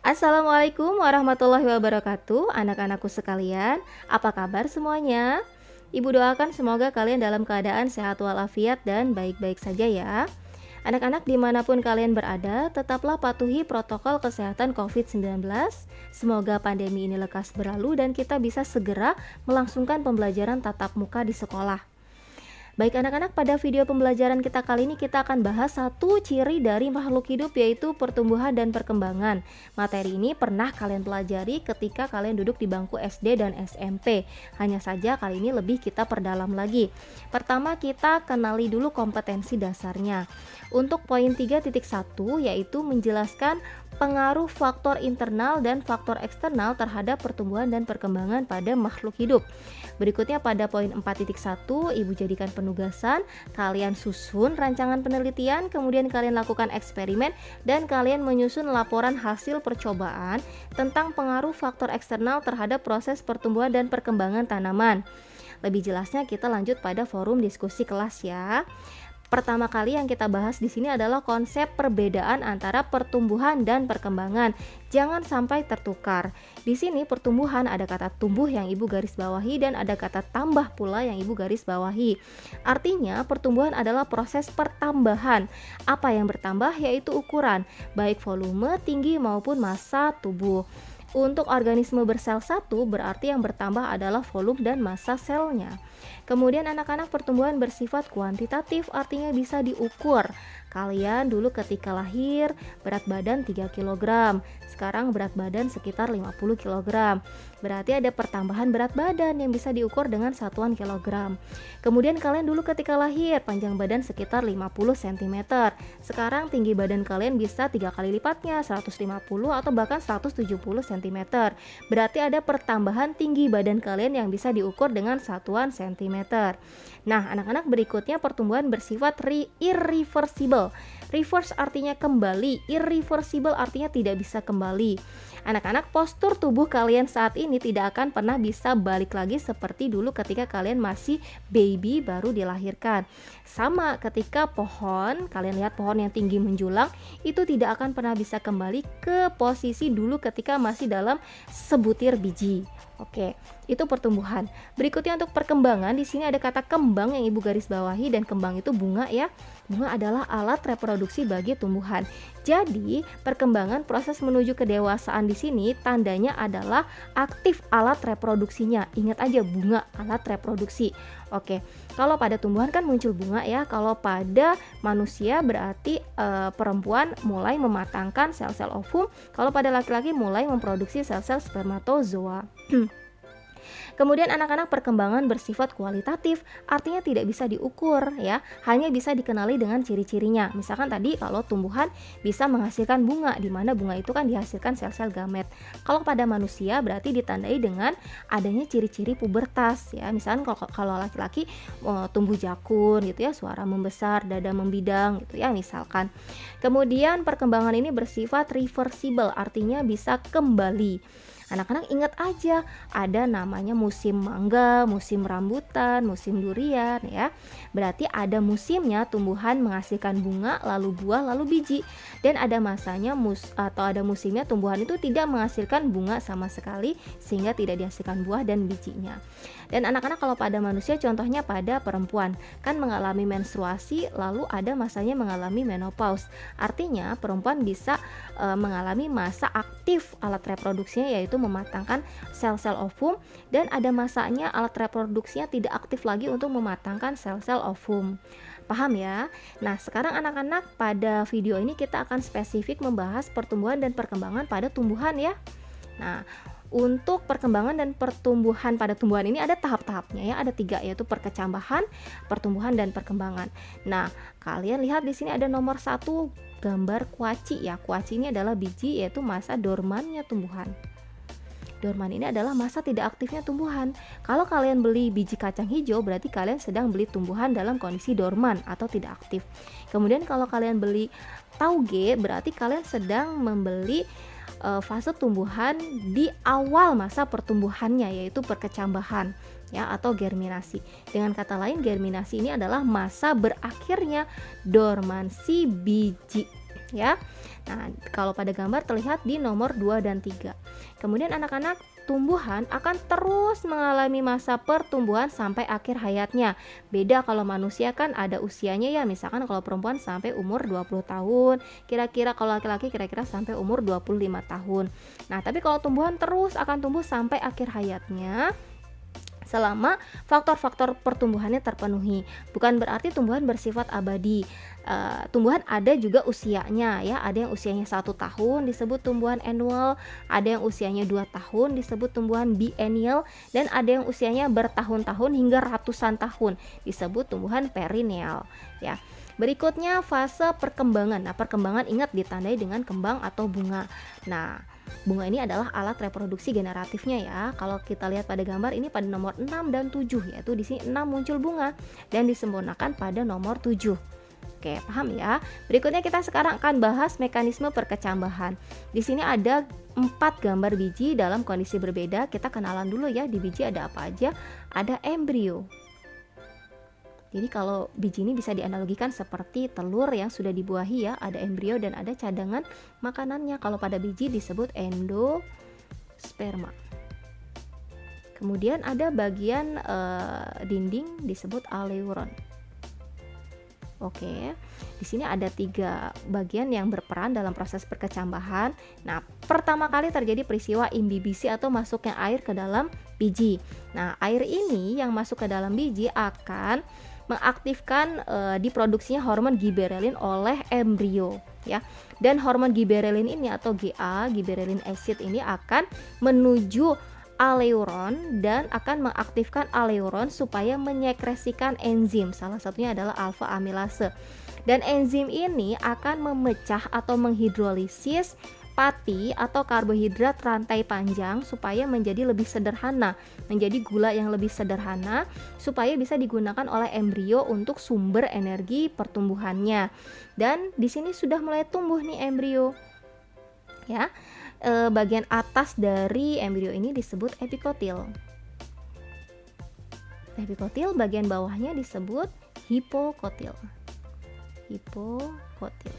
Assalamualaikum warahmatullahi wabarakatuh, anak-anakku sekalian. Apa kabar semuanya? Ibu doakan semoga kalian dalam keadaan sehat walafiat dan baik-baik saja ya. Anak-anak dimanapun kalian berada, tetaplah patuhi protokol kesehatan COVID-19. Semoga pandemi ini lekas berlalu dan kita bisa segera melangsungkan pembelajaran tatap muka di sekolah. Baik anak-anak, pada video pembelajaran kita kali ini kita akan bahas satu ciri dari makhluk hidup, yaitu pertumbuhan dan perkembangan. Materi ini pernah kalian pelajari ketika kalian duduk di bangku SD dan SMP. Hanya saja kali ini lebih kita perdalam lagi. Pertama, kita kenali dulu kompetensi dasarnya. Untuk poin 3.1 yaitu menjelaskan pengaruh faktor internal dan faktor eksternal terhadap pertumbuhan dan perkembangan pada makhluk hidup. Berikutnya pada poin 4.1 Ibu jadikan penugasan, kalian susun rancangan penelitian, kemudian kalian lakukan eksperimen dan kalian menyusun laporan hasil percobaan tentang pengaruh faktor eksternal terhadap proses pertumbuhan dan perkembangan tanaman. Lebih jelasnya kita lanjut pada forum diskusi kelas ya. Pertama kali yang kita bahas di sini adalah konsep perbedaan antara pertumbuhan dan perkembangan. Jangan sampai tertukar. Di sini pertumbuhan ada kata tumbuh yang Ibu garis bawahi dan ada kata tambah pula yang Ibu garis bawahi. Artinya pertumbuhan adalah proses pertambahan. Apa yang bertambah yaitu ukuran, baik volume, tinggi maupun massa tubuh. Untuk organisme bersel satu berarti yang bertambah adalah volume dan massa selnya. Kemudian anak-anak, pertumbuhan bersifat kuantitatif, artinya bisa diukur. Kalian dulu ketika lahir berat badan 3 kg, sekarang berat badan sekitar 50 kg. Berarti ada pertambahan berat badan yang bisa diukur dengan satuan kilogram. Kemudian kalian dulu ketika lahir panjang badan sekitar 50 cm. Sekarang tinggi badan kalian bisa 3 kali lipatnya, 150 atau bahkan 170 cm. Berarti ada pertambahan tinggi badan kalian yang bisa diukur dengan satuan cm. Nah, anak-anak, berikutnya pertumbuhan bersifat irreversible. Reverse artinya kembali, irreversible artinya tidak bisa kembali. Anak-anak, postur tubuh kalian saat ini tidak akan pernah bisa balik lagi seperti dulu ketika kalian masih baby baru dilahirkan. Sama ketika pohon, kalian lihat pohon yang tinggi menjulang, itu tidak akan pernah bisa kembali ke posisi dulu ketika masih dalam sebutir biji. Oke, itu pertumbuhan. Berikutnya untuk perkembangan, di sini ada kata kembang yang Ibu garis bawahi, dan kembang itu bunga ya. Bunga adalah alat reproduksi bagi tumbuhan. Jadi, perkembangan proses menuju kedewasaan di sini tandanya adalah aktif alat reproduksinya. Ingat aja, bunga alat reproduksi. Oke, kalau pada tumbuhan kan muncul bunga ya. Kalau pada manusia berarti perempuan mulai mematangkan sel-sel ovum. Kalau pada laki-laki mulai memproduksi sel-sel spermatozoa. Kemudian anak-anak, perkembangan bersifat kualitatif, artinya tidak bisa diukur ya, hanya bisa dikenali dengan ciri-cirinya. Misalkan tadi kalau tumbuhan bisa menghasilkan bunga, di mana bunga itu kan dihasilkan sel-sel gamet. Kalau pada manusia berarti ditandai dengan adanya ciri-ciri pubertas ya. Misalkan kalau laki-laki tumbuh jakun gitu ya, suara membesar, dada membidang gitu ya misalkan. Kemudian perkembangan ini bersifat reversible, artinya bisa kembali. Anak-anak ingat aja, ada namanya musim mangga, musim rambutan, musim durian ya. Berarti ada musimnya tumbuhan menghasilkan bunga, lalu buah, lalu biji. Dan ada masanya ada musimnya tumbuhan itu tidak menghasilkan bunga sama sekali, sehingga tidak dihasilkan buah dan bijinya. Dan anak-anak, kalau pada manusia contohnya pada perempuan kan mengalami menstruasi, lalu ada masanya mengalami menopause. Artinya perempuan bisa mengalami masa aktif alat reproduksinya, yaitu mematangkan sel-sel ovum, dan ada masanya alat reproduksinya tidak aktif lagi untuk mematangkan sel-sel ovum. Paham ya? Nah, sekarang anak-anak, pada video ini kita akan spesifik membahas pertumbuhan dan perkembangan pada tumbuhan ya. Nah, untuk perkembangan dan pertumbuhan pada tumbuhan ini ada tahap-tahapnya ya, ada 3, yaitu perkecambahan, pertumbuhan, dan perkembangan. Nah, kalian lihat di sini ada nomor 1 gambar kuaci ya. Kuaci ini adalah biji, yaitu masa dormannya tumbuhan. Dorman ini adalah masa tidak aktifnya tumbuhan. Kalau kalian beli biji kacang hijau, berarti kalian sedang beli tumbuhan dalam kondisi dorman atau tidak aktif. Kemudian kalau kalian beli tauge, berarti kalian sedang membeli fase tumbuhan di awal masa pertumbuhannya, yaitu perkecambahan ya, atau germinasi. Dengan kata lain, germinasi ini adalah masa berakhirnya dormansi biji. ya. Nah, kalau pada gambar terlihat di nomor 2 dan 3. Kemudian anak-anak tumbuhan akan terus mengalami masa pertumbuhan sampai akhir hayatnya. Beda kalau manusia kan ada usianya ya, misalkan kalau perempuan sampai umur 20 tahun, kira-kira kalau laki-laki kira-kira sampai umur 25 tahun. Nah, tapi kalau tumbuhan terus akan tumbuh sampai akhir hayatnya selama faktor-faktor pertumbuhannya terpenuhi. Bukan berarti tumbuhan bersifat abadi. Tumbuhan ada juga usianya ya, ada yang usianya 1 tahun disebut tumbuhan annual, ada yang usianya 2 tahun disebut tumbuhan biennial, dan ada yang usianya bertahun-tahun hingga ratusan tahun disebut tumbuhan perennial ya. Berikutnya fase perkembangan. Nah, perkembangan ingat ditandai dengan kembang atau bunga. Nah, bunga ini adalah alat reproduksi generatifnya ya. Kalau kita lihat pada gambar ini pada nomor 6 dan 7, yaitu di sini 6 muncul bunga dan disempurnakan pada nomor 7. Oke, paham ya? Berikutnya kita sekarang akan bahas mekanisme perkecambahan. Di sini ada 4 gambar biji dalam kondisi berbeda. Kita kenalan dulu ya, di biji ada apa aja? Ada embrio. Jadi kalau biji ini bisa dianalogikan seperti telur yang sudah dibuahi ya, ada embrio dan ada cadangan makanannya. Kalau pada biji disebut endosperma. Kemudian ada bagian dinding disebut aleuron. Oke, di sini ada 3 bagian yang berperan dalam proses perkecambahan. Nah, pertama kali terjadi peristiwa imbibisi atau masuknya air ke dalam biji. Nah, air ini yang masuk ke dalam biji akan mengaktifkan diproduksinya hormon giberelin oleh embrio ya. Dan hormon giberelin ini atau GA, giberelin acid ini akan menuju aleuron dan akan mengaktifkan aleuron supaya menyekresikan enzim. Salah satunya adalah alfa amilase. Dan enzim ini akan memecah atau menghidrolisis pati atau karbohidrat rantai panjang supaya menjadi lebih sederhana, menjadi gula yang lebih sederhana supaya bisa digunakan oleh embrio untuk sumber energi pertumbuhannya. Dan di sini sudah mulai tumbuh nih embrio. Ya. Bagian atas dari embrio ini disebut epikotil. Epikotil, bagian bawahnya disebut hipokotil. Hipokotil.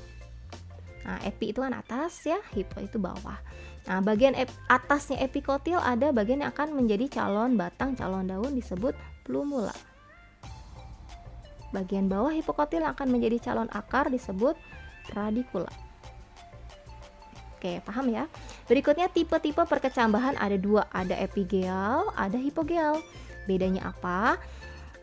Nah, epi itu kan atas ya, hipo itu bawah. Nah, bagian atasnya epikotil ada bagian yang akan menjadi calon batang, calon daun disebut plumula. Bagian bawah hipokotil yang akan menjadi calon akar disebut radikula. Oke, paham ya? Berikutnya tipe-tipe perkecambahan ada 2, ada epigeal, ada hipogeal. Bedanya apa?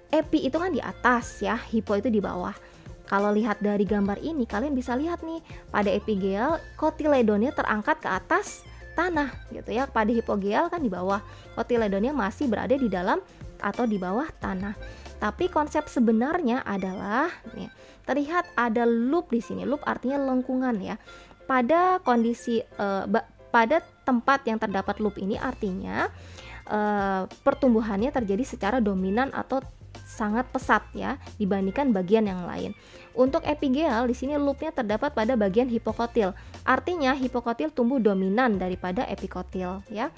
Epi itu kan di atas ya, hipo itu di bawah. Kalau lihat dari gambar ini, kalian bisa lihat nih, pada epigeal kotiledonnya terangkat ke atas tanah gitu ya. Pada hipogeal kan di bawah. Kotiledonnya masih berada di dalam atau di bawah tanah. Tapi konsep sebenarnya adalah nih, terlihat ada loop di sini. Loop artinya lengkungan ya. Pada kondisi pada tempat yang terdapat loop ini artinya pertumbuhannya terjadi secara dominan atau sangat pesat ya dibandingkan bagian yang lain. Untuk epigeal di sini loopnya terdapat pada bagian hipokotil. Artinya hipokotil tumbuh dominan daripada epikotil ya.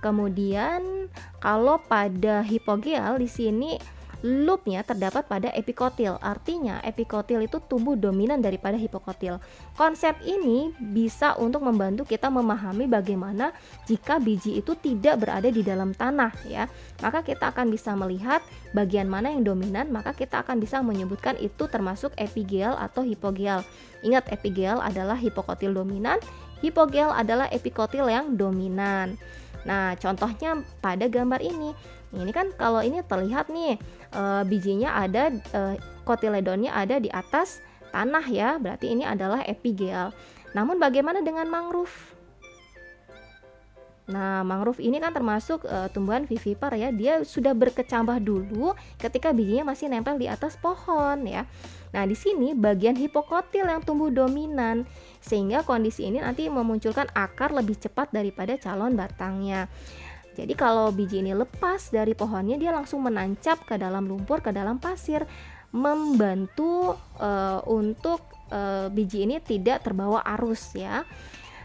Kemudian kalau pada hipogeal di sini loopnya terdapat pada epikotil. Artinya epikotil itu tumbuh dominan daripada hipokotil. Konsep ini bisa untuk membantu kita memahami bagaimana jika biji itu tidak berada di dalam tanah ya. Maka kita akan bisa melihat bagian mana yang dominan, maka kita akan bisa menyebutkan itu termasuk epigeal atau hipogeal. Ingat, epigeal adalah hipokotil dominan, hipogeal adalah epikotil yang dominan. Nah, contohnya pada gambar ini. Ini kan kalau ini terlihat nih bijinya ada, kotiledonnya ada di atas tanah ya, berarti ini adalah epigeal. Namun bagaimana dengan mangrove? Nah, mangrove ini kan termasuk tumbuhan vivipar ya, dia sudah berkecambah dulu ketika bijinya masih nempel di atas pohon ya. Nah, di sini bagian hipokotil yang tumbuh dominan, sehingga kondisi ini nanti memunculkan akar lebih cepat daripada calon batangnya. Jadi kalau biji ini lepas dari pohonnya, dia langsung menancap ke dalam lumpur, ke dalam pasir, membantu untuk biji ini tidak terbawa arus ya.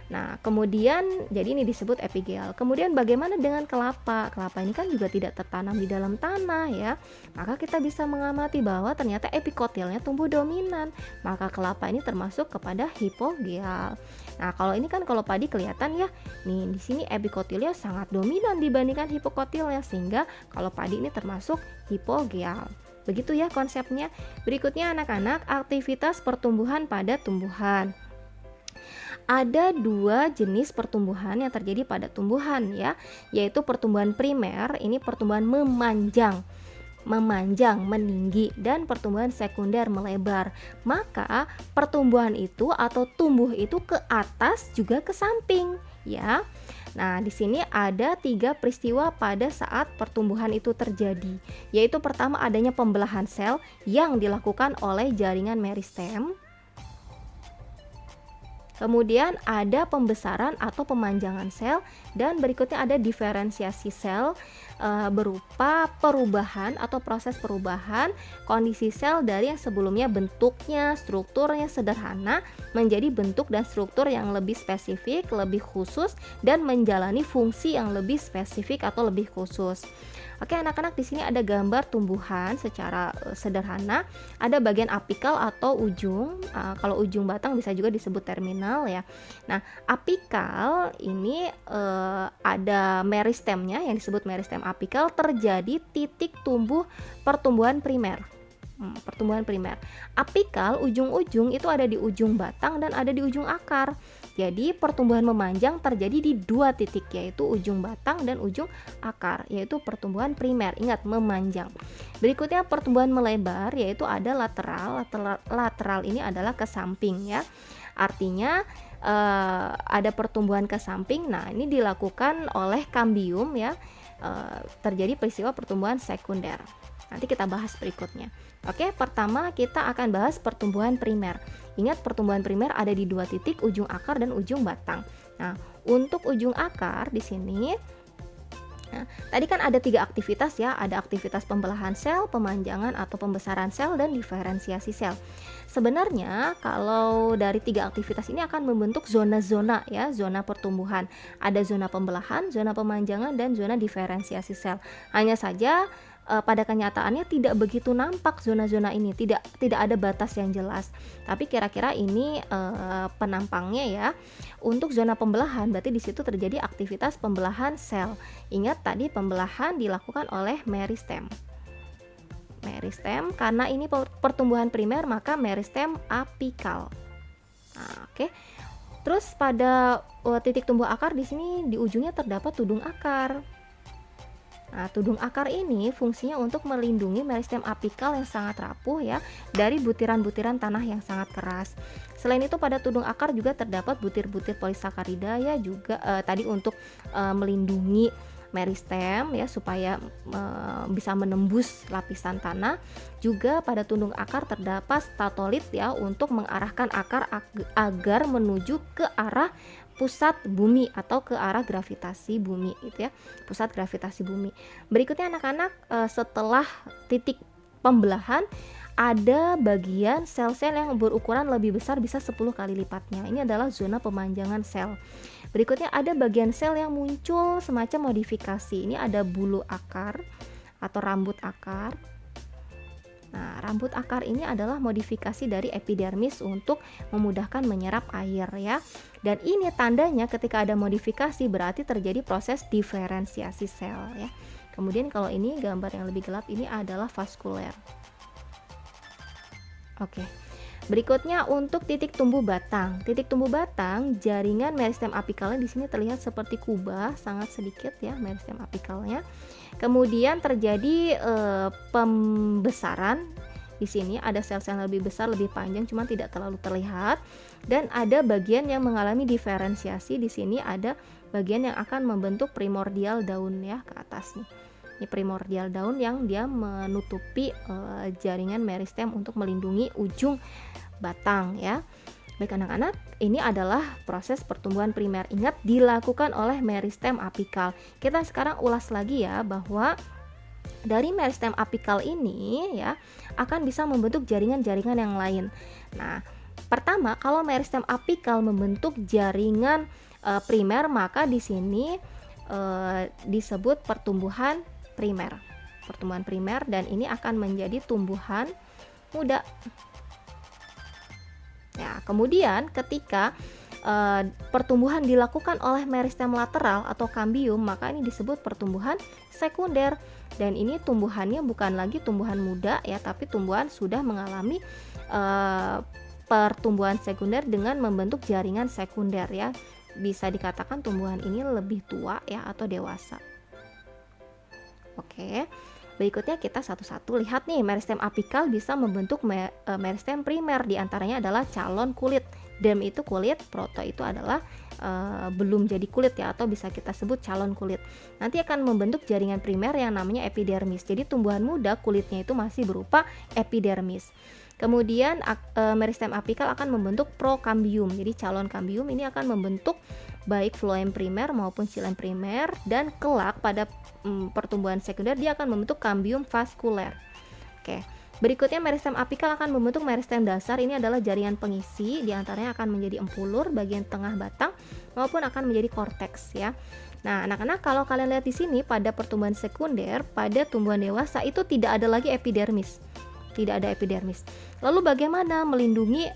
Nah, kemudian jadi ini disebut epigel. Kemudian bagaimana dengan kelapa? Kelapa ini kan juga tidak tertanam di dalam tanah ya. Maka kita bisa mengamati bahwa ternyata epikotilnya tumbuh dominan. Maka kelapa ini termasuk kepada hipogeal. Nah, kalau ini kan kalau padi kelihatan ya. Nih, di sini epikotilnya sangat dominan dibandingkan hipokotilnya, sehingga kalau padi ini termasuk hipogeal. Begitu ya konsepnya. Berikutnya anak-anak, aktivitas pertumbuhan pada tumbuhan. Ada dua jenis pertumbuhan yang terjadi pada tumbuhan ya, yaitu pertumbuhan primer, ini pertumbuhan memanjang, meninggi, dan pertumbuhan sekunder melebar. Maka pertumbuhan itu atau tumbuh itu ke atas juga ke samping ya. Nah, di sini ada 3 peristiwa pada saat pertumbuhan itu terjadi, yaitu pertama adanya pembelahan sel yang dilakukan oleh jaringan meristem. Kemudian ada pembesaran atau pemanjangan sel, dan berikutnya ada diferensiasi sel berupa perubahan atau proses perubahan kondisi sel dari yang sebelumnya bentuknya, strukturnya sederhana menjadi bentuk dan struktur yang lebih spesifik, lebih khusus, dan menjalani fungsi yang lebih spesifik atau lebih khusus. Oke anak-anak, di sini ada gambar tumbuhan secara sederhana. Ada bagian apikal atau ujung. Kalau ujung batang bisa juga disebut terminal ya. Nah, apikal ini ada meristemnya yang disebut meristem apikal, terjadi titik tumbuh pertumbuhan primer. Pertumbuhan primer. Apikal ujung-ujung itu ada di ujung batang dan ada di ujung akar. Jadi pertumbuhan memanjang terjadi di 2 titik, yaitu ujung batang dan ujung akar, yaitu pertumbuhan primer. Ingat, memanjang. Berikutnya pertumbuhan melebar, yaitu ada lateral. Lateral ini adalah ke samping ya. Artinya ada pertumbuhan ke samping. Nah, ini dilakukan oleh kambium ya. Terjadi peristiwa pertumbuhan sekunder. Nanti kita bahas berikutnya. Oke, pertama kita akan bahas pertumbuhan primer. Ingat, pertumbuhan primer ada di 2 titik, ujung akar dan ujung batang. Nah, untuk ujung akar di sini, tadi kan ada 3 aktivitas ya, ada aktivitas pembelahan sel, pemanjangan atau pembesaran sel, dan diferensiasi sel. Sebenarnya kalau dari 3 aktivitas ini akan membentuk zona-zona ya, zona pertumbuhan. Ada zona pembelahan, zona pemanjangan, dan zona diferensiasi sel. Hanya saja pada kenyataannya tidak begitu nampak zona-zona ini, tidak ada batas yang jelas. Tapi kira-kira ini penampangnya ya. Untuk zona pembelahan berarti di situ terjadi aktivitas pembelahan sel. Ingat tadi pembelahan dilakukan oleh meristem. Meristem, karena ini pertumbuhan primer maka meristem apikal. Nah, oke. Terus pada titik tumbuh akar di sini di ujungnya terdapat tudung akar. Nah, tudung akar ini fungsinya untuk melindungi meristem apikal yang sangat rapuh ya dari butiran-butiran tanah yang sangat keras. Selain itu pada tudung akar juga terdapat butir-butir polisakarida ya, juga tadi untuk melindungi meristem ya supaya bisa menembus lapisan tanah. Juga pada tudung akar terdapat statolit ya untuk mengarahkan akar agar menuju ke arah pusat bumi atau ke arah gravitasi bumi gitu ya, pusat gravitasi bumi. Berikutnya anak-anak, setelah titik pembelahan ada bagian sel-sel yang berukuran lebih besar, bisa 10 kali lipatnya. Ini adalah zona pemanjangan sel. Berikutnya ada bagian sel yang muncul semacam modifikasi. Ini ada bulu akar atau rambut akar. Nah, rambut akar ini adalah modifikasi dari epidermis untuk memudahkan menyerap air ya. Dan ini tandanya ketika ada modifikasi berarti terjadi proses diferensiasi sel ya. Kemudian kalau ini gambar yang lebih gelap, ini adalah vaskuler. Oke. Berikutnya untuk titik tumbuh batang. Titik tumbuh batang, jaringan meristem apikalnya di sini terlihat seperti kubah, sangat sedikit ya meristem apikalnya. Kemudian terjadi pembesaran. Di sini ada sel-sel lebih besar, lebih panjang, cuma tidak terlalu terlihat. Dan ada bagian yang mengalami diferensiasi. Di sini ada bagian yang akan membentuk primordial daun ya ke atas nih. Ini primordial daun yang dia menutupi jaringan meristem untuk melindungi ujung batang ya. Baik anak-anak, ini adalah proses pertumbuhan primer. Ingat, dilakukan oleh meristem apikal. Kita sekarang ulas lagi ya bahwa dari meristem apikal ini ya akan bisa membentuk jaringan-jaringan yang lain. Nah, Pertama, kalau meristem apikal membentuk jaringan primer, maka di sini disebut pertumbuhan primer. Pertumbuhan primer, dan ini akan menjadi tumbuhan muda. Ya, kemudian ketika pertumbuhan dilakukan oleh meristem lateral atau kambium, maka ini disebut pertumbuhan sekunder. Dan ini tumbuhannya bukan lagi tumbuhan muda ya, tapi tumbuhan sudah mengalami pertumbuhan sekunder dengan membentuk jaringan sekunder ya. Bisa dikatakan tumbuhan ini lebih tua ya atau dewasa. Oke. Berikutnya kita satu-satu lihat nih, meristem apikal bisa membentuk meristem primer, diantaranya adalah calon kulit. Derm itu kulit, proto itu adalah belum jadi kulit ya, atau bisa kita sebut calon kulit. Nanti akan membentuk jaringan primer yang namanya epidermis. Jadi tumbuhan muda kulitnya itu masih berupa epidermis. Kemudian meristem apikal akan membentuk prokambium. Jadi calon kambium ini akan membentuk baik floem primer maupun xilem primer, dan kelak pada pertumbuhan sekunder dia akan membentuk kambium vaskuler. Oke. Berikutnya meristem apikal akan membentuk meristem dasar. Ini adalah jaringan pengisi, diantaranya akan menjadi empulur bagian tengah batang maupun akan menjadi korteks ya. Nah, anak-anak, kalau kalian lihat di sini pada pertumbuhan sekunder, pada tumbuhan dewasa itu tidak ada lagi epidermis. Tidak ada epidermis. Lalu bagaimana melindungi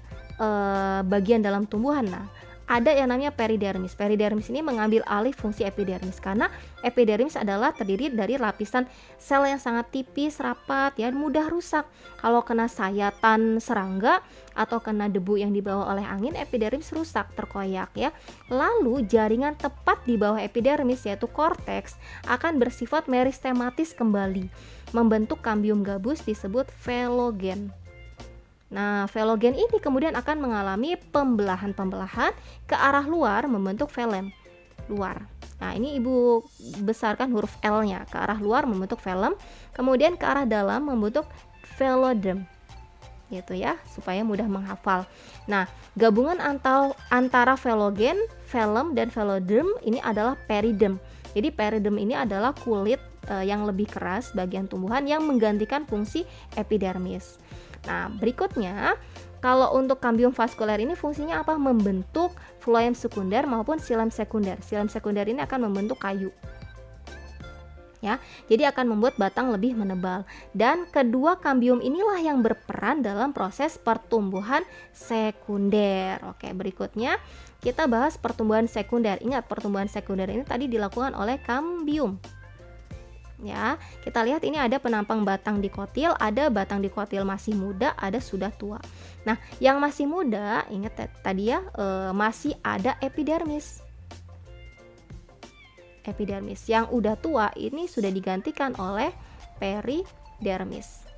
bagian dalam tumbuhan? Nah, ada yang namanya peridermis. Peridermis ini mengambil alih fungsi epidermis, karena epidermis adalah terdiri dari lapisan sel yang sangat tipis, rapat, ya, mudah rusak. Kalau kena sayatan serangga atau kena debu yang dibawa oleh angin, epidermis rusak, terkoyak ya. Lalu jaringan tepat di bawah epidermis, yaitu korteks, akan bersifat meristematis kembali, membentuk kambium gabus disebut velogen. Nah, velogen ini kemudian akan mengalami pembelahan-pembelahan ke arah luar, membentuk velum luar. Nah, ini ibu besarkan huruf L-nya, ke arah luar membentuk velum, kemudian ke arah dalam membentuk veloderm. Gitu ya, supaya mudah menghafal. Nah, gabungan antara velogen, velum, dan veloderm ini adalah periderm. Jadi periderm ini adalah kulit yang lebih keras bagian tumbuhan yang menggantikan fungsi epidermis. Nah, berikutnya, kalau untuk kambium vaskuler ini fungsinya apa? Membentuk floem sekunder maupun xilem sekunder. Xilem sekunder ini akan membentuk kayu. Ya, jadi akan membuat batang lebih menebal. Dan kedua kambium inilah yang berperan dalam proses pertumbuhan sekunder. Oke, berikutnya kita bahas pertumbuhan sekunder. Ingat, pertumbuhan sekunder ini tadi dilakukan oleh kambium. Ya, kita lihat ini ada penampang batang dikotil, ada batang dikotil masih muda, ada sudah tua. Nah, yang masih muda, ingat tadi ya, masih ada epidermis. Epidermis. Yang udah tua ini sudah digantikan oleh peridermis.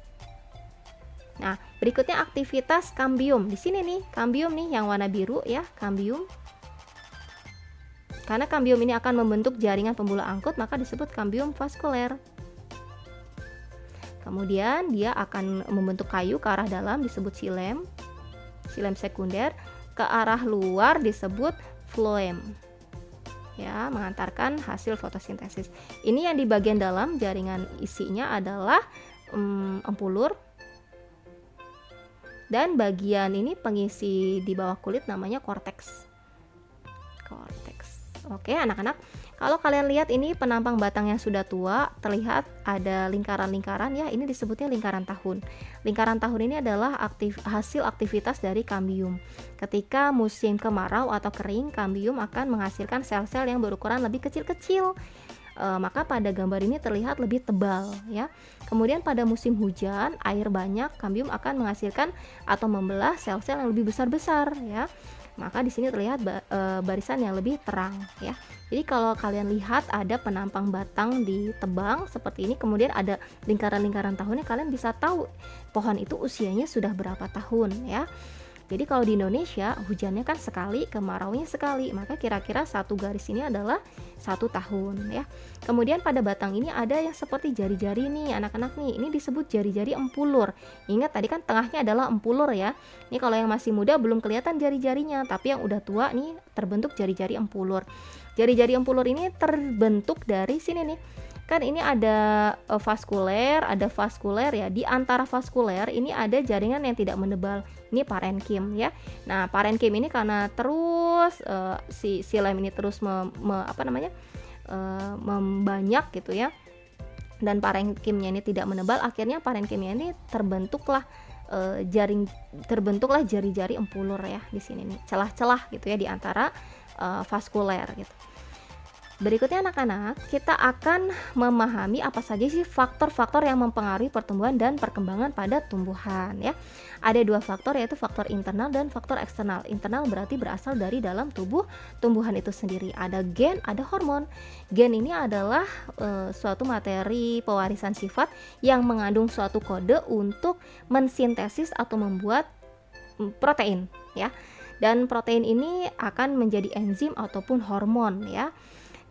Nah, berikutnya aktivitas kambium. Di sini nih, kambium nih yang warna biru ya, kambium. Karena kambium ini akan membentuk jaringan pembuluh angkut, maka disebut kambium vaskuler. Kemudian dia akan membentuk kayu ke arah dalam, disebut xilem. Xilem sekunder. Ke arah luar disebut floem. Ya, mengantarkan hasil fotosintesis. Ini yang di bagian dalam jaringan isinya adalah empulur. Dan bagian ini pengisi di bawah kulit namanya korteks. Oke, anak-anak, kalau kalian lihat ini penampang batang yang sudah tua, terlihat ada lingkaran-lingkaran ya, ini disebutnya lingkaran tahun. Lingkaran tahun ini adalah hasil aktivitas dari kambium. Ketika musim kemarau atau kering, kambium akan menghasilkan sel-sel yang berukuran lebih kecil-kecil. Maka pada gambar ini terlihat lebih tebal ya. Kemudian pada musim hujan, air banyak, kambium akan menghasilkan atau membelah sel-sel yang lebih besar-besar ya. Maka di sini terlihat barisan yang lebih terang ya. Jadi kalau kalian lihat ada penampang batang ditebang seperti ini, kemudian ada lingkaran-lingkaran tahunnya, kalian bisa tahu pohon itu usianya sudah berapa tahun ya. Jadi kalau di Indonesia hujannya kan sekali, kemaraunya sekali, maka kira-kira satu garis ini adalah 1 tahun ya. Kemudian pada batang ini ada yang seperti jari-jari nih anak-anak nih, ini disebut jari-jari empulur. Ingat tadi kan tengahnya adalah empulur ya. Ini kalau yang masih muda belum kelihatan jari-jarinya, tapi yang udah tua nih terbentuk jari-jari empulur. Jari-jari empulur ini terbentuk dari sini nih. Kan ini ada vaskuler, ada vaskuler ya. Di antara vaskuler ini ada jaringan yang tidak menebal. Ini parenkim ya. Nah, parenkim ini karena terus si xilem ini terus membanyak gitu ya. Dan parenkimnya ini tidak menebal, akhirnya parenkimnya ini terbentuklah jari-jari empulur ya di sini nih, celah-celah gitu ya di antara vaskuler gitu. Berikutnya anak-anak, kita akan memahami apa saja sih faktor-faktor yang mempengaruhi pertumbuhan dan perkembangan pada tumbuhan ya. Ada dua faktor, yaitu faktor internal dan faktor eksternal. Internal berarti berasal dari dalam tubuh tumbuhan itu sendiri. Ada gen, ada hormon. Gen ini adalah suatu materi pewarisan sifat yang mengandung suatu kode untuk mensintesis atau membuat protein ya. Dan protein ini akan menjadi enzim ataupun hormon ya.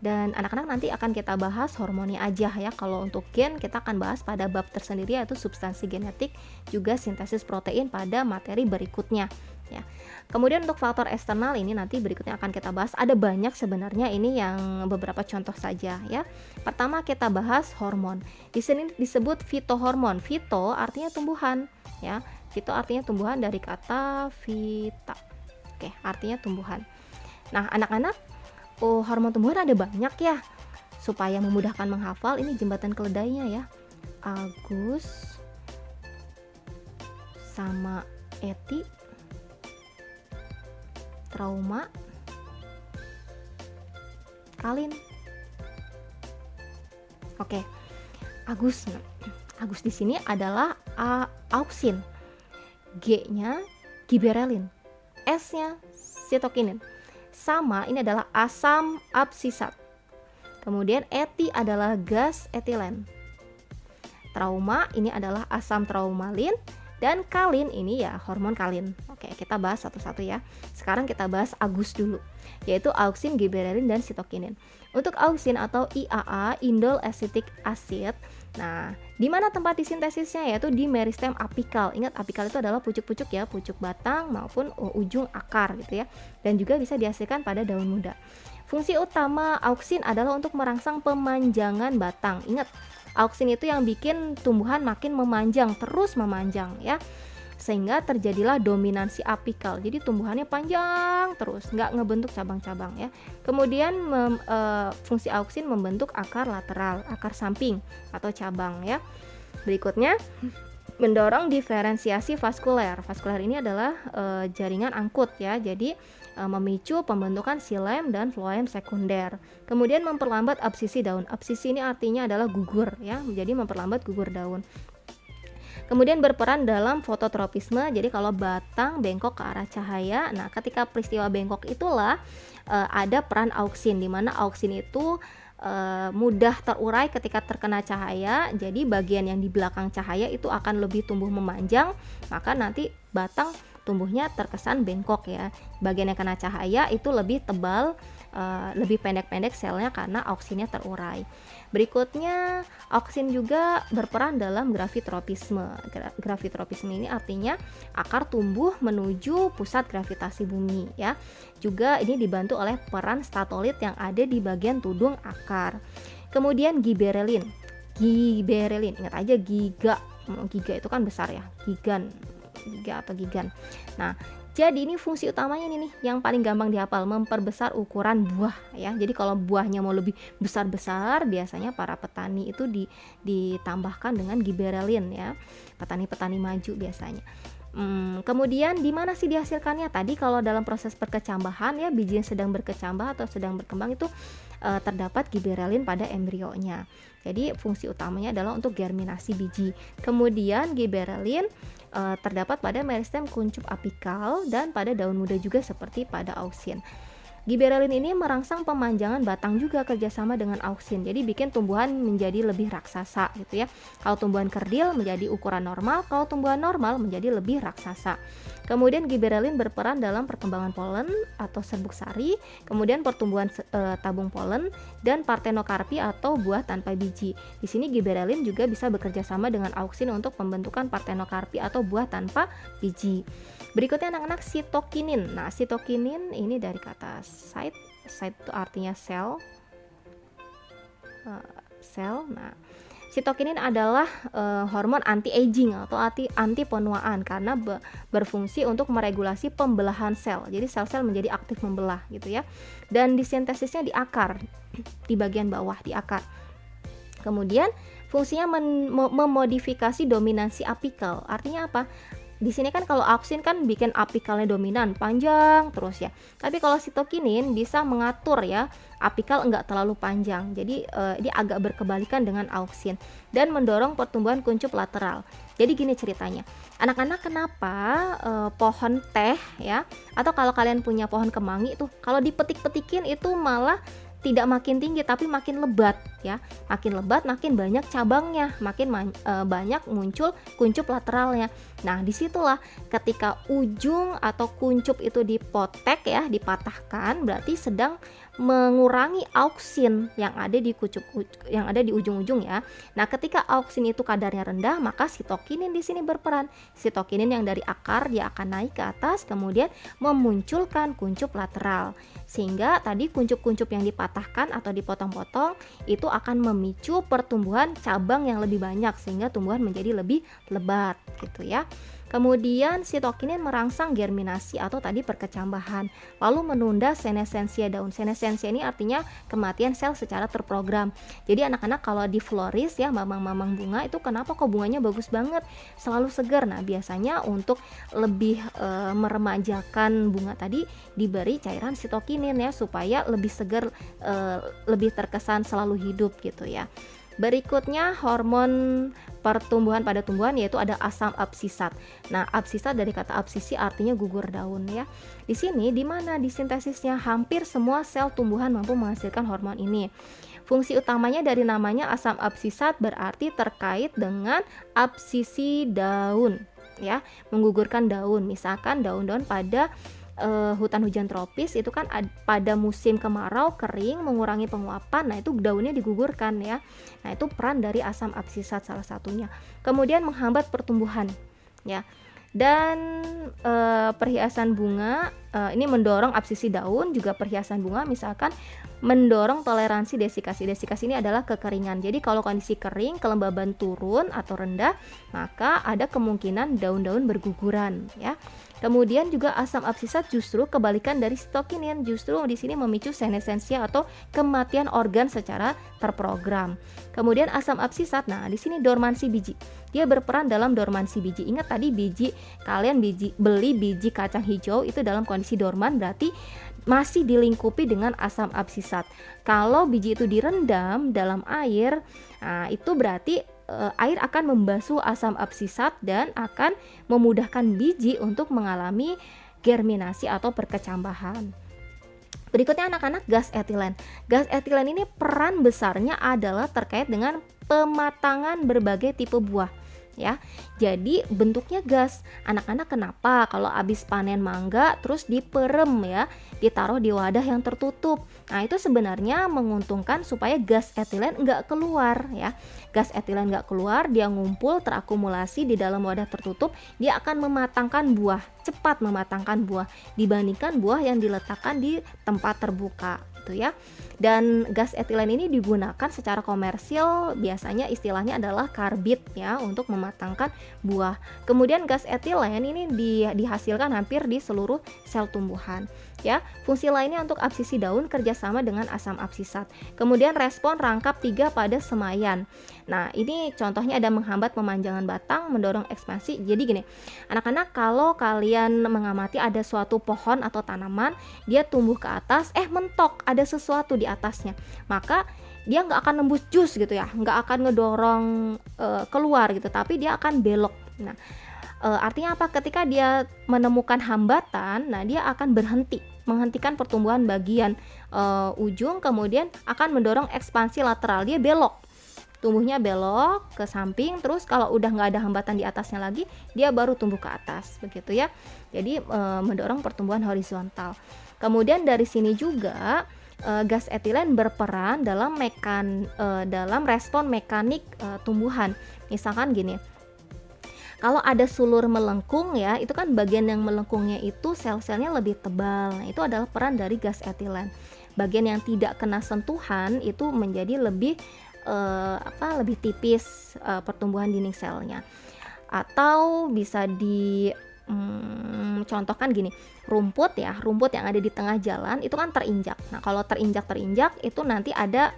Dan anak-anak nanti akan kita bahas hormonnya aja ya. Kalau untuk gen kita akan bahas pada bab tersendiri, yaitu substansi genetik juga sintesis protein pada materi berikutnya ya. Kemudian untuk faktor eksternal ini nanti berikutnya akan kita bahas. Ada banyak sebenarnya, ini yang beberapa contoh saja ya. Pertama kita bahas hormon. Di sini disebut fitohormon. Fito artinya tumbuhan ya. Fito artinya tumbuhan dari kata vita. Oke, artinya tumbuhan. Nah, anak-anak, hormon tumbuhan ada banyak ya. Supaya memudahkan menghafal, ini jembatan keledainya ya. Agus sama Eti, trauma, Kalin. Oke. Agus di sini adalah auksin. G-nya giberelin. S-nya sitokinin. Sama ini adalah asam absisat. Kemudian eti adalah gas etilen. Trauma ini adalah asam traumalin. Dan kalin ini ya hormon kalin. Oke, kita bahas satu-satu ya. Sekarang kita bahas Agus dulu, yaitu auksin, giberelin, dan sitokinin. Untuk auksin atau IAA, indol acetic acid. Nah, di mana tempat disintesisnya? Yaitu di meristem apikal. Ingat, apikal itu adalah pucuk-pucuk ya, pucuk batang maupun ujung akar gitu ya. Dan juga bisa dihasilkan pada daun muda. Fungsi utama auksin adalah untuk merangsang pemanjangan batang. Ingat, auksin itu yang bikin tumbuhan makin memanjang, terus memanjang ya, sehingga terjadilah dominansi apikal. Jadi tumbuhannya panjang terus, nggak ngebentuk cabang-cabang ya. Kemudian fungsi auksin membentuk akar lateral, akar samping atau cabang ya. Berikutnya mendorong diferensiasi vaskuler. Vaskuler ini adalah jaringan angkut ya. Jadi memicu pembentukan xilem dan floem sekunder. Kemudian memperlambat absisi daun. Absisi ini artinya adalah gugur ya, jadi memperlambat gugur daun. Kemudian berperan dalam fototropisme. Jadi kalau batang bengkok ke arah cahaya, nah ketika peristiwa bengkok itulah ada peran auksin, di mana auksin itu mudah terurai ketika terkena cahaya. Jadi bagian yang di belakang cahaya itu akan lebih tumbuh memanjang, maka nanti batang tumbuhnya terkesan bengkok ya. Bagian yang kena cahaya itu lebih tebal, lebih pendek-pendek selnya karena auksinnya terurai. Berikutnya, auksin juga berperan dalam gravitropisme. Gravitropisme ini artinya akar tumbuh menuju pusat gravitasi bumi ya. Juga ini dibantu oleh peran statolit yang ada di bagian tudung akar. Kemudian giberelin, ingat aja giga itu kan besar ya, giga atau gigan. Nah, jadi ini fungsi utamanya nih yang paling gampang dihafal, memperbesar ukuran buah ya. Jadi kalau buahnya mau lebih besar-besar, biasanya para petani itu ditambahkan dengan giberelin ya. Petani-petani maju biasanya. Kemudian di mana sih dihasilkannya? Tadi kalau dalam proses perkecambahan ya, biji yang sedang berkecambah atau sedang berkembang itu terdapat giberelin pada embrionya. Jadi fungsi utamanya adalah untuk germinasi biji. Kemudian giberelin terdapat pada meristem kuncup apikal dan pada daun muda juga seperti pada auksin. Giberelin ini merangsang pemanjangan batang juga kerjasama dengan auksin. Jadi bikin tumbuhan menjadi lebih raksasa gitu ya. Kalau tumbuhan kerdil menjadi ukuran normal, kalau tumbuhan normal menjadi lebih raksasa. Kemudian giberelin berperan dalam perkembangan polen atau serbuk sari, kemudian pertumbuhan tabung polen dan partenokarpi atau buah tanpa biji. Di sini giberelin juga bisa bekerja sama dengan auksin untuk pembentukan partenokarpi atau buah tanpa biji. Berikutnya anak-anak sitokinin. Nah, sitokinin ini dari kata site itu artinya sel. Nah, Sitokinin adalah hormon anti-aging atau anti penuaan karena berfungsi untuk meregulasi pembelahan sel. Jadi sel-sel menjadi aktif membelah gitu ya. Dan disintesisnya di akar, di bagian bawah di akar. Kemudian fungsinya memodifikasi dominansi apikal. Artinya apa? Di sini kan kalau auksin kan bikin apikalnya dominan, panjang terus ya. Tapi kalau sitokinin bisa mengatur ya, apikal enggak terlalu panjang. Jadi dia agak berkebalikan dengan auksin dan mendorong pertumbuhan kuncup lateral. Jadi gini ceritanya. Anak-anak kenapa pohon teh ya, atau kalau kalian punya pohon kemangi tuh, kalau dipetik-petikin itu malah tidak makin tinggi tapi makin lebat ya, makin lebat makin banyak cabangnya, makin banyak muncul kuncup lateralnya. Nah disitulah ketika ujung atau kuncup itu dipotek ya, dipatahkan, berarti sedang mengurangi auksin yang ada di yang ada di ujung-ujung ya. Nah ketika auksin itu kadarnya rendah, maka sitokinin di sini berperan. Sitokinin yang dari akar dia akan naik ke atas, kemudian memunculkan kuncup lateral, sehingga tadi kuncup-kuncup yang dipatahkan atau dipotong-potong itu akan memicu pertumbuhan cabang yang lebih banyak sehingga tumbuhan menjadi lebih lebat gitu ya. Kemudian sitokinin merangsang germinasi atau tadi perkecambahan, lalu menunda senessensia daun. Senessensia ini artinya kematian sel secara terprogram. Jadi anak-anak kalau di floris ya, mamang-mamang bunga itu kenapa kok bunganya bagus banget, selalu segar. Nah biasanya untuk lebih meremajakan bunga tadi diberi cairan sitokinin ya, supaya lebih segar, lebih terkesan selalu hidup gitu ya. Berikutnya hormon pertumbuhan pada tumbuhan yaitu ada asam absisat. Nah, absisat dari kata absisi artinya gugur daun ya. Di sini di mana disintesisnya hampir semua sel tumbuhan mampu menghasilkan hormon ini. Fungsi utamanya dari namanya asam absisat berarti terkait dengan absisi daun ya, menggugurkan daun. Misalkan daun-daun pada hutan hujan tropis itu kan pada musim kemarau kering, mengurangi penguapan, nah itu daunnya digugurkan ya. Nah itu peran dari asam absisat salah satunya. Kemudian menghambat pertumbuhan ya. Dan perhiasan bunga ini mendorong absisi daun, juga perhiasan bunga misalkan mendorong toleransi desikasi. Desikasi ini adalah kekeringan. Jadi kalau kondisi kering, kelembaban turun atau rendah, maka ada kemungkinan daun-daun berguguran ya. Kemudian juga asam absisat justru kebalikan dari sitokinin, justru di sini memicu senessensia atau kematian organ secara terprogram. Kemudian asam absisat, nah di sini dormansi biji. Dia berperan dalam dormansi biji. Ingat tadi kalian beli biji kacang hijau itu dalam kondisi dorman, berarti masih dilingkupi dengan asam absisat. Kalau biji itu direndam dalam air, nah itu berarti air akan membasuh asam absisat dan akan memudahkan biji untuk mengalami germinasi atau perkecambahan. Berikutnya anak-anak, gas etilen. Gas etilen ini peran besarnya adalah terkait dengan pematangan berbagai tipe buah ya. Jadi bentuknya gas. Anak-anak kenapa kalau habis panen mangga terus diperem ya, ditaruh di wadah yang tertutup. Nah itu sebenarnya menguntungkan supaya gas etilen nggak keluar ya. Gas etilen nggak keluar, dia ngumpul terakumulasi di dalam wadah tertutup, dia akan mematangkan buah, cepat mematangkan buah dibandingkan buah yang diletakkan di tempat terbuka gitu ya. Dan gas etilen ini digunakan secara komersil, biasanya istilahnya adalah karbit ya, untuk mematangkan buah. Kemudian gas etilen ini dihasilkan hampir di seluruh sel tumbuhan ya. Fungsi lainnya untuk absisi daun kerjasama dengan asam absisat. Kemudian respon rangkap 3 pada semaian. Nah ini contohnya ada menghambat pemanjangan batang, mendorong ekspansi. Jadi gini anak-anak, kalau kalian mengamati ada suatu pohon atau tanaman, dia tumbuh ke atas, mentok ada sesuatu di atasnya, maka dia nggak akan nembus jus gitu ya, nggak akan ngedorong keluar gitu, tapi dia akan belok. Nah artinya apa? Ketika dia menemukan hambatan, nah dia akan menghentikan pertumbuhan bagian ujung, kemudian akan mendorong ekspansi lateral, dia belok, tumbuhnya belok ke samping, terus kalau udah nggak ada hambatan di atasnya lagi, dia baru tumbuh ke atas begitu ya. Jadi mendorong pertumbuhan horizontal. Kemudian dari sini juga gas etilen berperan dalam respon mekanik tumbuhan. Misalkan gini, kalau ada sulur melengkung ya, itu kan bagian yang melengkungnya itu sel-selnya lebih tebal. Nah, itu adalah peran dari gas etilen. Bagian yang tidak kena sentuhan itu menjadi lebih lebih tipis pertumbuhan dinding selnya. Atau bisa contohkan gini, rumput yang ada di tengah jalan itu kan terinjak. Nah, kalau terinjak itu nanti ada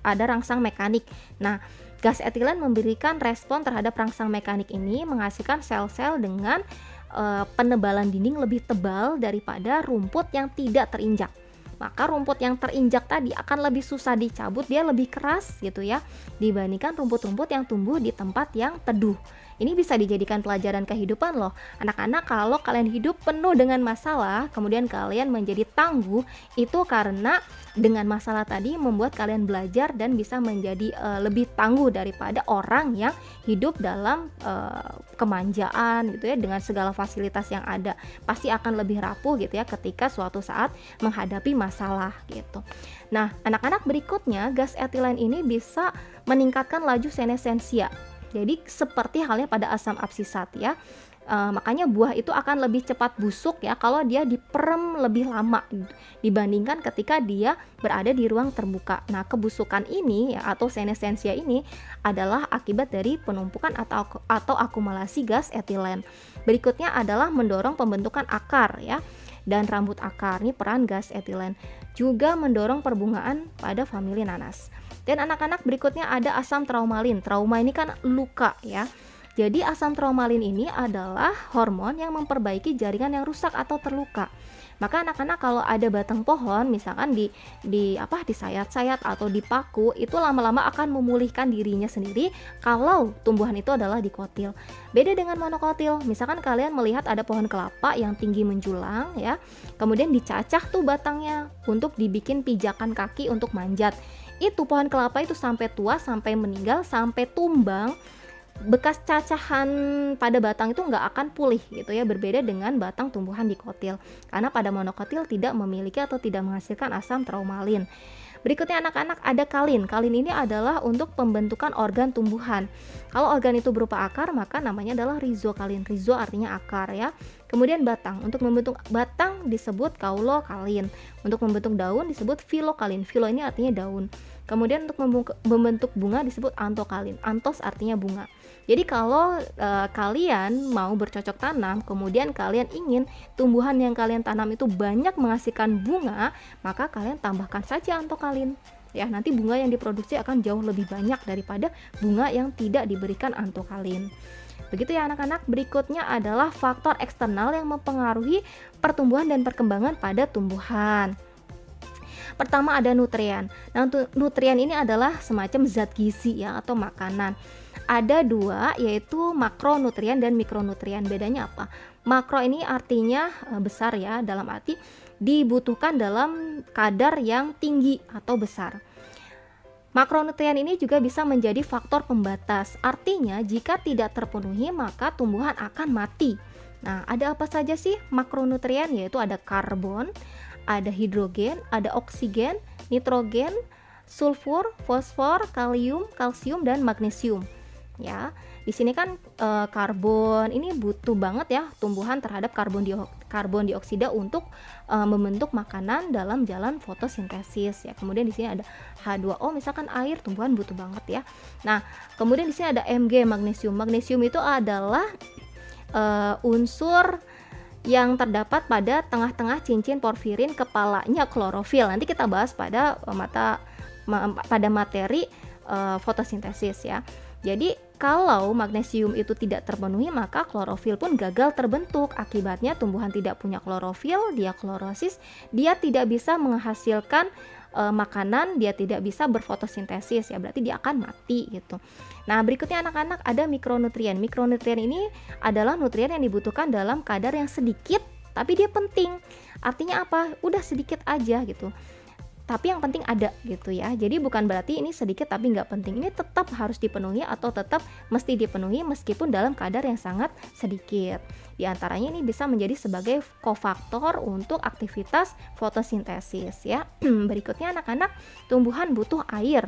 rangsang mekanik. Nah, gas etilen memberikan respon terhadap rangsang mekanik ini, menghasilkan sel-sel dengan penebalan dinding lebih tebal daripada rumput yang tidak terinjak. Maka rumput yang terinjak tadi akan lebih susah dicabut, dia lebih keras gitu ya, dibandingkan rumput-rumput yang tumbuh di tempat yang teduh. Ini bisa dijadikan pelajaran kehidupan loh. Anak-anak, kalau kalian hidup penuh dengan masalah, kemudian kalian menjadi tangguh, itu karena dengan masalah tadi membuat kalian belajar dan bisa menjadi lebih tangguh daripada orang yang hidup dalam kemanjaan gitu ya, dengan segala fasilitas yang ada. Pasti akan lebih rapuh gitu ya ketika suatu saat menghadapi masalah gitu. Nah, anak-anak, berikutnya gas etilen ini bisa meningkatkan laju senessensia. Jadi seperti halnya pada asam absisat ya, makanya buah itu akan lebih cepat busuk ya kalau dia diperem lebih lama dibandingkan ketika dia berada di ruang terbuka. Nah, kebusukan ini ya, atau senessensia ini adalah akibat dari penumpukan atau akumulasi gas etilen. Berikutnya adalah mendorong pembentukan akar ya dan rambut akar. Ini peran gas etilen. Juga mendorong perbungaan pada famili nanas. Dan anak-anak, berikutnya ada asam traumalin. Trauma ini kan luka ya. Jadi asam traumalin ini adalah hormon yang memperbaiki jaringan yang rusak atau terluka. Maka anak-anak, kalau ada batang pohon misalkan disayat-sayat atau dipaku, itu lama-lama akan memulihkan dirinya sendiri kalau tumbuhan itu adalah dikotil. Beda dengan monokotil. Misalkan kalian melihat ada pohon kelapa yang tinggi menjulang ya, kemudian dicacah tuh batangnya untuk dibikin pijakan kaki untuk manjat. Itu pohon kelapa itu sampai tua, sampai meninggal, sampai tumbang, bekas cacahan pada batang itu nggak akan pulih gitu ya, berbeda dengan batang tumbuhan dikotil, karena pada monokotil tidak memiliki atau tidak menghasilkan asam traumalin. Berikutnya anak-anak, ada kalin. Kalin ini adalah untuk pembentukan organ tumbuhan. Kalau organ itu berupa akar, maka namanya adalah rizokalin. Rizo artinya akar ya. Kemudian batang, untuk membentuk batang disebut kaulokalin. Untuk membentuk daun disebut filokalin. Filo ini artinya daun. Kemudian untuk membentuk bunga disebut antokalin. Antos artinya bunga. Jadi kalau kalian mau bercocok tanam, kemudian kalian ingin tumbuhan yang kalian tanam itu banyak menghasilkan bunga, maka kalian tambahkan saja antokalin. Ya, nanti bunga yang diproduksi akan jauh lebih banyak daripada bunga yang tidak diberikan antokalin. Begitu ya anak-anak. Berikutnya adalah faktor eksternal yang mempengaruhi pertumbuhan dan perkembangan pada tumbuhan. Pertama ada nutrien. Nah, nutrien ini adalah semacam zat gizi ya, atau makanan. Ada dua, yaitu makronutrien dan mikronutrien. Bedanya apa? Makro ini artinya besar ya, dalam arti dibutuhkan dalam kadar yang tinggi atau besar. Makronutrien ini juga bisa menjadi faktor pembatas. Artinya jika tidak terpenuhi maka tumbuhan akan mati. Nah, ada apa saja sih makronutrien? Yaitu ada karbon, ada hidrogen, ada oksigen, nitrogen, sulfur, fosfor, kalium, kalsium, dan magnesium. Ya, di sini kan karbon ini butuh banget ya tumbuhan terhadap karbon dioksida untuk membentuk makanan dalam jalan fotosintesis ya. Kemudian di sini ada H2O, misalkan air, tumbuhan butuh banget ya. Nah, kemudian di sini ada Mg, magnesium. Magnesium itu adalah unsur yang terdapat pada tengah-tengah cincin porfirin kepalanya klorofil. Nanti kita bahas pada materi fotosintesis ya. Jadi kalau magnesium itu tidak terpenuhi maka klorofil pun gagal terbentuk. Akibatnya tumbuhan tidak punya klorofil, dia klorosis, dia tidak bisa menghasilkan makanan, dia tidak bisa berfotosintesis ya, berarti dia akan mati gitu. Nah, berikutnya anak-anak ada mikronutrien. Mikronutrien ini adalah nutrien yang dibutuhkan dalam kadar yang sedikit tapi dia penting. Artinya apa? Udah sedikit aja gitu, tapi yang penting ada gitu ya. Jadi bukan berarti ini sedikit tapi nggak penting. Ini tetap harus dipenuhi atau tetap mesti dipenuhi meskipun dalam kadar yang sangat sedikit. Di antaranya ini bisa menjadi sebagai kofaktor untuk aktivitas fotosintesis ya. Berikutnya anak-anak, tumbuhan butuh air.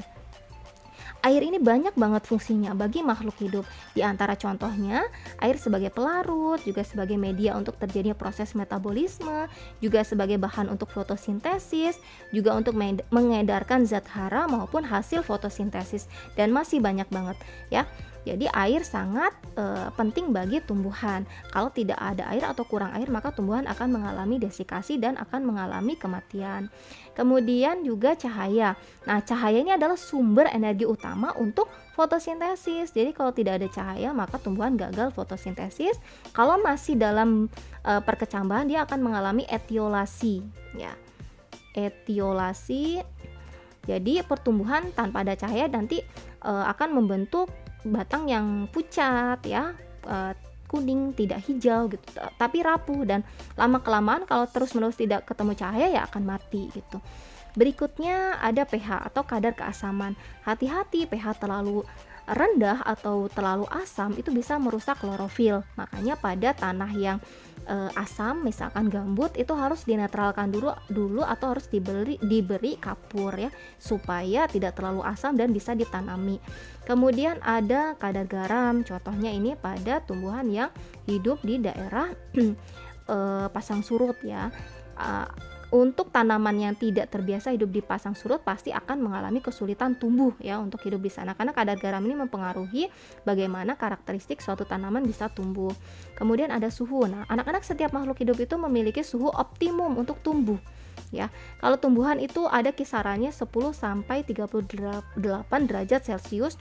Air ini banyak banget fungsinya bagi makhluk hidup. Di antara contohnya, air sebagai pelarut, juga sebagai media untuk terjadinya proses metabolisme, juga sebagai bahan untuk fotosintesis, juga untuk mengedarkan zat hara maupun hasil fotosintesis, dan masih banyak banget ya. Jadi air sangat penting bagi tumbuhan. Kalau tidak ada air atau kurang air, maka tumbuhan akan mengalami desikasi dan akan mengalami kematian. Kemudian juga cahaya. Nah, cahaya ini adalah sumber energi utama untuk fotosintesis. Jadi kalau tidak ada cahaya, maka tumbuhan gagal fotosintesis. Kalau masih dalam perkecambahan, dia akan mengalami etiolasi, ya. Etiolasi. Jadi pertumbuhan tanpa ada cahaya nanti akan membentuk batang yang pucat ya, kuning, tidak hijau gitu, tapi rapuh, dan lama kelamaan kalau terus menerus tidak ketemu cahaya ya akan mati gitu. Berikutnya ada pH atau kadar keasaman. Hati-hati, pH terlalu rendah atau terlalu asam itu bisa merusak klorofil. Makanya pada tanah yang asam, misalkan gambut, itu harus dinetralkan dulu atau harus diberi kapur ya, supaya tidak terlalu asam dan bisa ditanami. Kemudian ada kadar garam, contohnya ini pada tumbuhan yang hidup di daerah pasang surut ya. Untuk tanaman yang tidak terbiasa hidup di pasang surut pasti akan mengalami kesulitan tumbuh ya untuk hidup di sana, karena kadar garam ini mempengaruhi bagaimana karakteristik suatu tanaman bisa tumbuh. Kemudian ada suhu. Nah, anak-anak, setiap makhluk hidup itu memiliki suhu optimum untuk tumbuh ya. Kalau tumbuhan itu ada kisarannya 10 sampai 38 derajat Celcius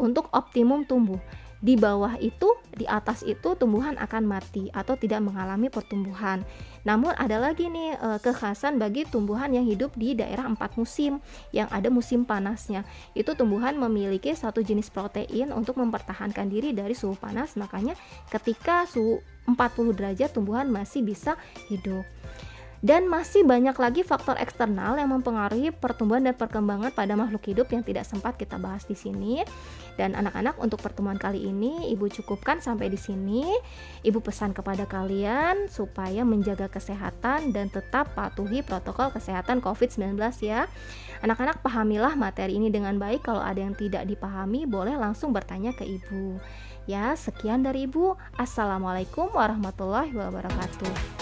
untuk optimum tumbuh. Di bawah itu, di atas itu tumbuhan akan mati atau tidak mengalami pertumbuhan. Namun ada lagi nih kekhasan bagi tumbuhan yang hidup di daerah 4 musim, yang ada musim panasnya. Itu tumbuhan memiliki satu jenis protein untuk mempertahankan diri dari suhu panas, makanya ketika suhu 40 derajat tumbuhan masih bisa hidup. Dan masih banyak lagi faktor eksternal yang mempengaruhi pertumbuhan dan perkembangan pada makhluk hidup yang tidak sempat kita bahas di sini. Dan anak-anak, untuk pertemuan kali ini Ibu cukupkan sampai di sini. Ibu pesan kepada kalian supaya menjaga kesehatan dan tetap patuhi protokol kesehatan COVID-19 ya. Anak-anak, pahamilah materi ini dengan baik. Kalau ada yang tidak dipahami, boleh langsung bertanya ke Ibu. Ya, sekian dari Ibu. Assalamualaikum warahmatullahi wabarakatuh.